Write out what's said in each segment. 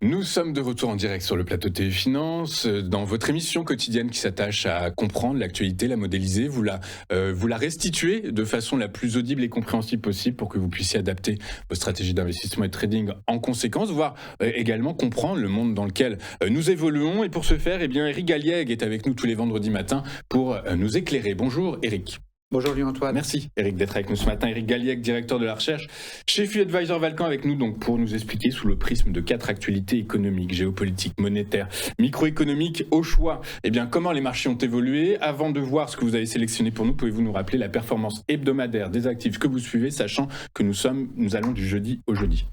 Nous sommes de retour en direct sur le plateau TV Finance, dans votre émission quotidienne qui s'attache à comprendre l'actualité, la modéliser, vous la restituer de façon la plus audible et compréhensible possible pour que vous puissiez adapter vos stratégies d'investissement et de trading en conséquence, voire également comprendre le monde dans lequel nous évoluons. Et pour ce faire, eh bien, Eric Galliègue est avec nous tous les vendredis matins pour nous éclairer. Bonjour Eric. Bonjour Louis-Antoine. Merci Eric d'être avec nous ce matin. Eric Galliègue, directeur de la recherche chez FU Advisor Valcan, avec nous donc pour nous expliquer sous le prisme de 4 actualités économiques, géopolitiques, monétaires, microéconomiques au choix, eh bien, comment les marchés ont évolué. Avant de voir ce que vous avez sélectionné pour nous, pouvez-vous nous rappeler la performance hebdomadaire des actifs que vous suivez, sachant que nous allons du jeudi au jeudi.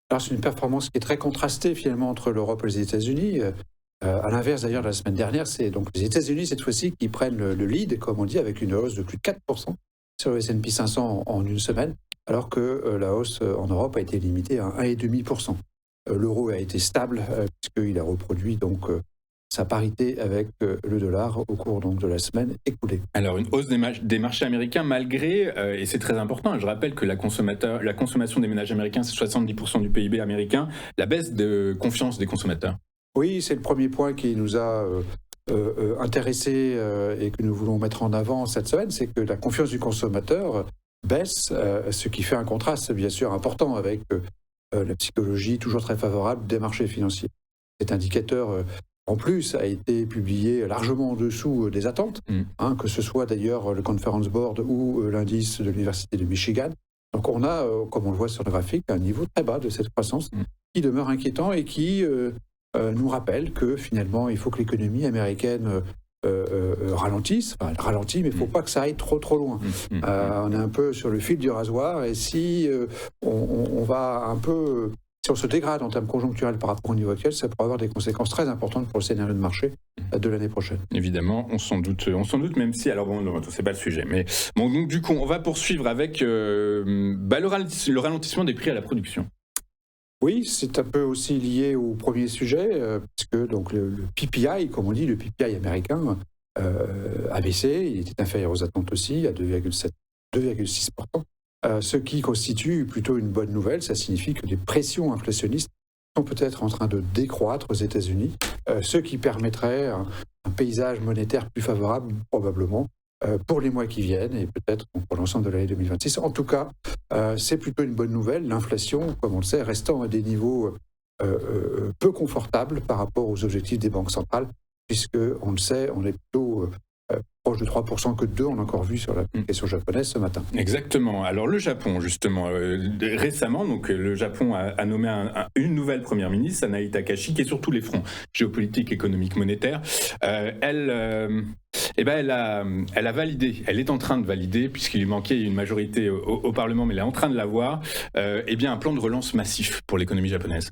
Alors c'est une performance qui est très contrastée finalement entre l'Europe et les États-Unis. À l'inverse d'ailleurs de la semaine dernière, c'est donc les États-Unis cette fois-ci qui prennent le lead, comme on dit, avec une hausse de plus de 4% sur le S&P 500 en une semaine, alors que la hausse en Europe a été limitée à 1,5%. L'euro a été stable puisqu'il a reproduit donc sa parité avec le dollar au cours donc de la semaine écoulée. Alors une hausse des marchés américains malgré, et c'est très important, je rappelle que la consommation des ménages américains c'est 70% du PIB américain, la baisse de confiance des consommateurs. Oui, c'est le premier point qui nous a intéressés et que nous voulons mettre en avant cette semaine, c'est que la confiance du consommateur baisse, ce qui fait un contraste bien sûr important avec la psychologie toujours très favorable des marchés financiers. Cet indicateur, en plus, a été publié largement en dessous des attentes, que ce soit d'ailleurs le Conference Board ou l'indice de l'Université de Michigan. Donc on a, comme on le voit sur le graphique, un niveau très bas de cette croissance qui demeure inquiétant et qui nous rappelle que finalement, il faut que l'économie américaine ralentisse. Enfin, elle ralentit, mais il ne faut pas que ça aille trop loin. On est un peu sur le fil du rasoir et si on va un peu... Si on se dégrade en termes conjoncturels par rapport au niveau actuel, ça pourrait avoir des conséquences très importantes pour le scénario de marché de l'année prochaine. Évidemment, on s'en doute, même si, alors bon, c'est pas le sujet, mais bon, donc du coup, on va poursuivre avec le ralentissement des prix à la production. Oui, c'est un peu aussi lié au premier sujet, puisque donc le PPI, comme on dit, le PPI américain, a baissé, il était inférieur aux attentes aussi, à 2,6%, ce qui constitue plutôt une bonne nouvelle. Ça signifie que les pressions inflationnistes sont peut-être en train de décroître aux États-Unis, ce qui permettrait un paysage monétaire plus favorable, probablement, pour les mois qui viennent et peut-être pour l'ensemble de l'année 2026. En tout cas, c'est plutôt une bonne nouvelle. L'inflation, comme on le sait, restant à des niveaux peu confortables par rapport aux objectifs des banques centrales, puisque, on le sait, on est plutôt proche de 3% que de 2%, on l'a encore vu sur l'application japonaise ce matin. Exactement. Alors le Japon, justement, récemment, donc, le Japon a nommé une nouvelle première ministre, Sanae Takahashi, qui est sur tous les fronts, géopolitique, économique, monétaire. Elle a validé, elle est en train de valider, puisqu'il lui manquait une majorité au Parlement, mais elle est en train de l'avoir, un plan de relance massif pour l'économie japonaise.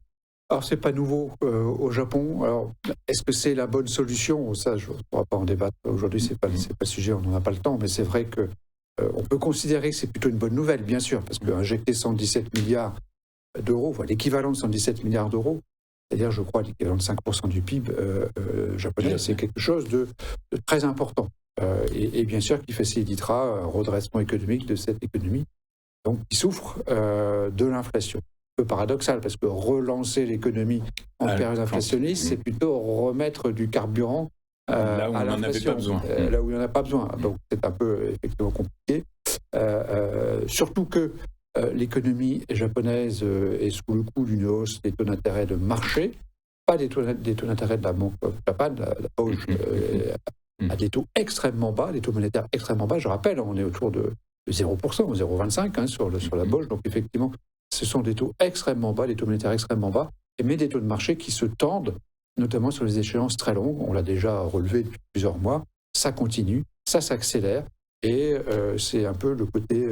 Alors, c'est pas nouveau au Japon. Alors, est-ce que c'est la bonne solution? Ça, je ne pourrai pas en débattre. Aujourd'hui, c'est pas le sujet, on n'en a pas le temps, mais c'est vrai que on peut considérer que c'est plutôt une bonne nouvelle, bien sûr, parce qu'injecter 117 milliards d'euros, enfin, l'équivalent de 117 milliards d'euros, c'est-à-dire, je crois, l'équivalent de 5% du PIB japonais, c'est quelque chose de très important. Et bien sûr, qui facilitera un redressement économique de cette économie, donc qui souffre de l'inflation. Un peu paradoxal, parce que relancer l'économie en période inflationniste, c'est plutôt remettre du carburant là où à on n'en avait pas besoin. Là où il n'y en a pas besoin. Donc c'est un peu effectivement compliqué. Surtout que l'économie japonaise est sous le coup d'une hausse des taux d'intérêt de marché, pas des taux d'intérêt de la banque Japan, la BOJ, à des taux extrêmement bas, des taux monétaires extrêmement bas. Je rappelle, on est autour de 0%, 0,25 sur la BOJ. Donc effectivement, ce sont des taux extrêmement bas, des taux monétaires extrêmement bas, mais des taux de marché qui se tendent, notamment sur les échéances très longues. On l'a déjà relevé depuis plusieurs mois. Ça continue, ça s'accélère, et c'est un peu le côté,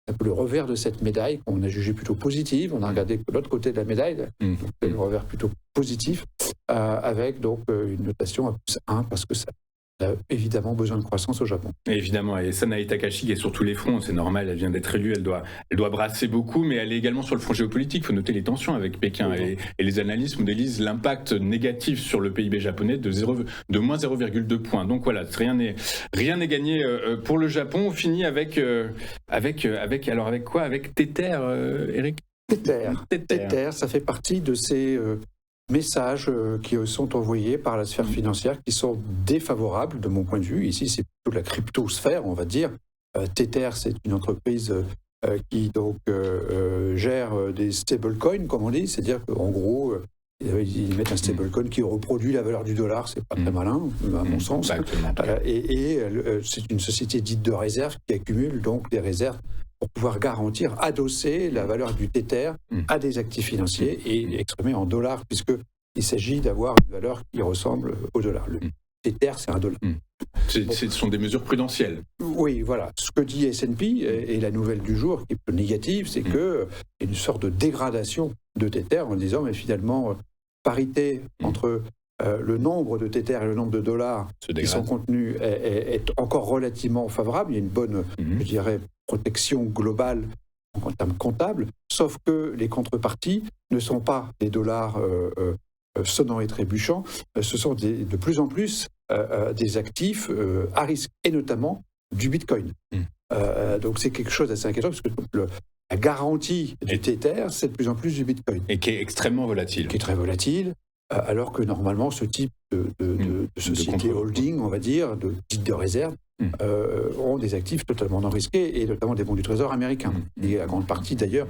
un peu le revers de cette médaille qu'on a jugé plutôt positive. On a regardé l'autre côté de la médaille, donc le revers plutôt positif, avec donc une notation à +1, parce que ça a évidemment besoin de croissance au Japon. Évidemment, et Sanae Takahashi qui est sur tous les fronts, c'est normal, elle vient d'être élue, elle doit brasser beaucoup, mais elle est également sur le front géopolitique. Il faut noter les tensions avec Pékin, et les analystes modélisent l'impact négatif sur le PIB japonais de moins 0,2 points. Donc voilà, rien n'est gagné pour le Japon. On finit avec quoi? Avec Tether, Eric? Tether, ça fait partie de ces messages qui sont envoyés par la sphère financière qui sont défavorables de mon point de vue. Ici, c'est plutôt la cryptosphère, on va dire. Tether, c'est une entreprise qui donc gère des stablecoins, comme on dit, c'est-à-dire qu'en gros, ils mettent un stablecoin qui reproduit la valeur du dollar, c'est pas très malin, à mon sens. C'est une société dite de réserve qui accumule donc des réserves pour pouvoir garantir, adosser la valeur du Tether à des actifs financiers et exprimé en dollars, puisqu'il s'agit d'avoir une valeur qui ressemble au dollar. Le Tether, c'est un dollar. Ce sont des mesures prudentielles. Oui, voilà. Ce que dit S&P et la nouvelle du jour, qui est peu négative, c'est qu'il y a une sorte de dégradation de Tether en disant, mais finalement, parité entre le nombre de Tether et le nombre de dollars qui sont contenus est encore relativement favorable. Il y a une bonne, je dirais, protection globale en termes comptables, sauf que les contreparties ne sont pas des dollars sonnants et trébuchants, ce sont de plus en plus des actifs à risque, et notamment du Bitcoin. Donc c'est quelque chose d'assez inquiétant, parce que la garantie du Tether, c'est de plus en plus du Bitcoin. Et qui est extrêmement volatile. Qui est très volatile, alors que normalement, ce type de société holding, on va dire, de type de réserve, ont des actifs totalement non risqués, et notamment des bons du Trésor américain, et la grande partie d'ailleurs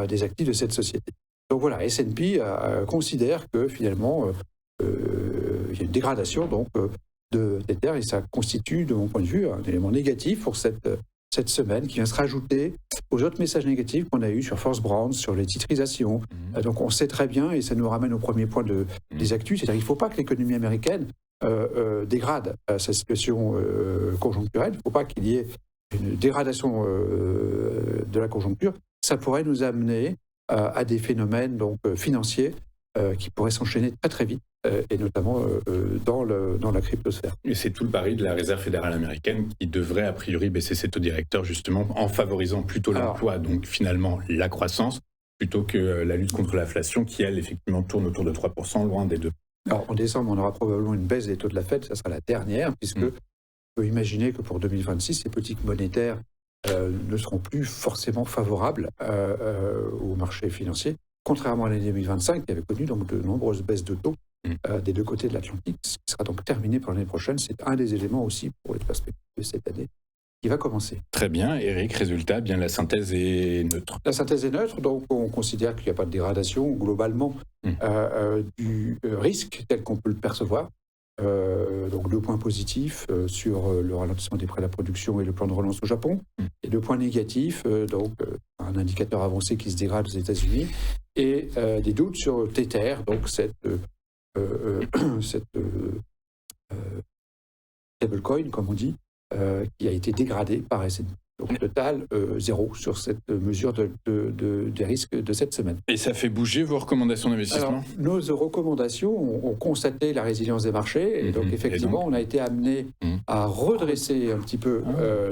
des actifs de cette société. Donc voilà, S&P considère que finalement, il y a une dégradation donc, de Tether, et ça constitue, de mon point de vue, un élément négatif pour cette semaine, qui vient se rajouter aux autres messages négatifs qu'on a eus sur First Brands, sur les titrisations. Donc on sait très bien, et ça nous ramène au premier point des actus, c'est-à-dire qu'il ne faut pas que l'économie américaine dégrade sa situation conjoncturelle. Il ne faut pas qu'il y ait une dégradation de la conjoncture. Ça pourrait nous amener à des phénomènes donc, financiers qui pourraient s'enchaîner très très vite, et notamment dans la cryptosphère. Et c'est tout le pari de la Réserve fédérale américaine qui devrait a priori baisser ses taux directeurs justement en favorisant plutôt l'emploi, donc finalement la croissance, plutôt que la lutte contre l'inflation qui, elle, effectivement tourne autour de 3%, loin des 2%. Alors, en décembre, on aura probablement une baisse des taux de la Fed, ça sera la dernière, puisque on peut imaginer que pour 2026, les politiques monétaires ne seront plus forcément favorables au marché financier, contrairement à l'année 2025, qui avait connu donc de nombreuses baisses de taux des deux côtés de l'Atlantique, ce qui sera donc terminé pour l'année prochaine. C'est un des éléments aussi pour les perspectives de cette année qui va commencer. Très bien, Eric, résultat, bien la synthèse est neutre. La synthèse est neutre, donc on considère qu'il n'y a pas de dégradation globalement du risque tel qu'on peut le percevoir. Donc 2 points positifs sur le ralentissement des prix à la production et le plan de relance au Japon, et 2 points négatifs, donc un indicateur avancé qui se dégrade aux États-Unis, et des doutes sur Tether, donc cette stablecoin, comme on dit, qui a été dégradée par S&P. Donc, total, 0 sur cette mesure des risques de cette semaine. Et ça fait bouger vos recommandations d'investissement ? Alors, nos recommandations ont constaté la résilience des marchés, et donc effectivement, on a été amené à redresser un petit peu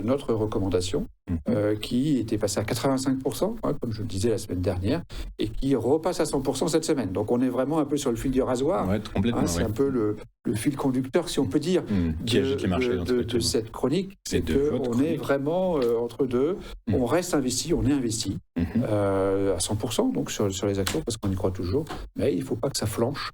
notre recommandation, qui était passée à 85%, comme je le disais la semaine dernière, et qui repasse à 100% cette semaine. Donc on est vraiment un peu sur le fil du rasoir. Ouais, complètement, c'est un peu le fil conducteur, si on peut dire, qui agite les marchés de cette chronique. C'est qu'on est vraiment entre deux. On reste investi, on est investi à 100% donc sur les actions, parce qu'on y croit toujours, mais il ne faut pas que ça flanche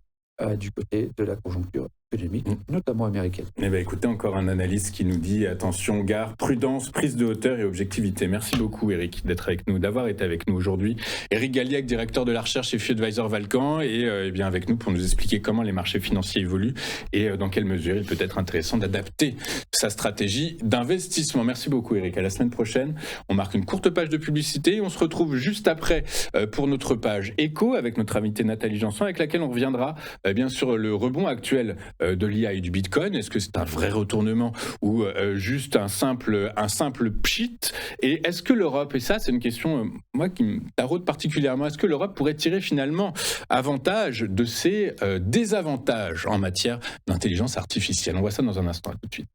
du côté de la conjoncture économique, notamment américaine. Eh bien, écoutez, encore un analyste qui nous dit attention, gare, prudence, prise de hauteur et objectivité. Merci beaucoup, Eric, d'être avec nous, d'avoir été avec nous aujourd'hui. Eric Galiac, directeur de la recherche chez FiAdvisor Valcan, et bien avec nous pour nous expliquer comment les marchés financiers évoluent et dans quelle mesure il peut être intéressant d'adapter sa stratégie d'investissement. Merci beaucoup, Eric. À la semaine prochaine. On marque une courte page de publicité et on se retrouve juste après pour notre page éco avec notre invitée Nathalie Janson, avec laquelle on reviendra bien sur le rebond actuel de l'IA et du Bitcoin. Est-ce que c'est un vrai retournement ou juste un simple pchit? Et est-ce que l'Europe, et ça c'est une question moi qui me taraude particulièrement, est-ce que l'Europe pourrait tirer finalement avantage de ses désavantages en matière d'intelligence artificielle? On voit ça dans un instant, à tout de suite.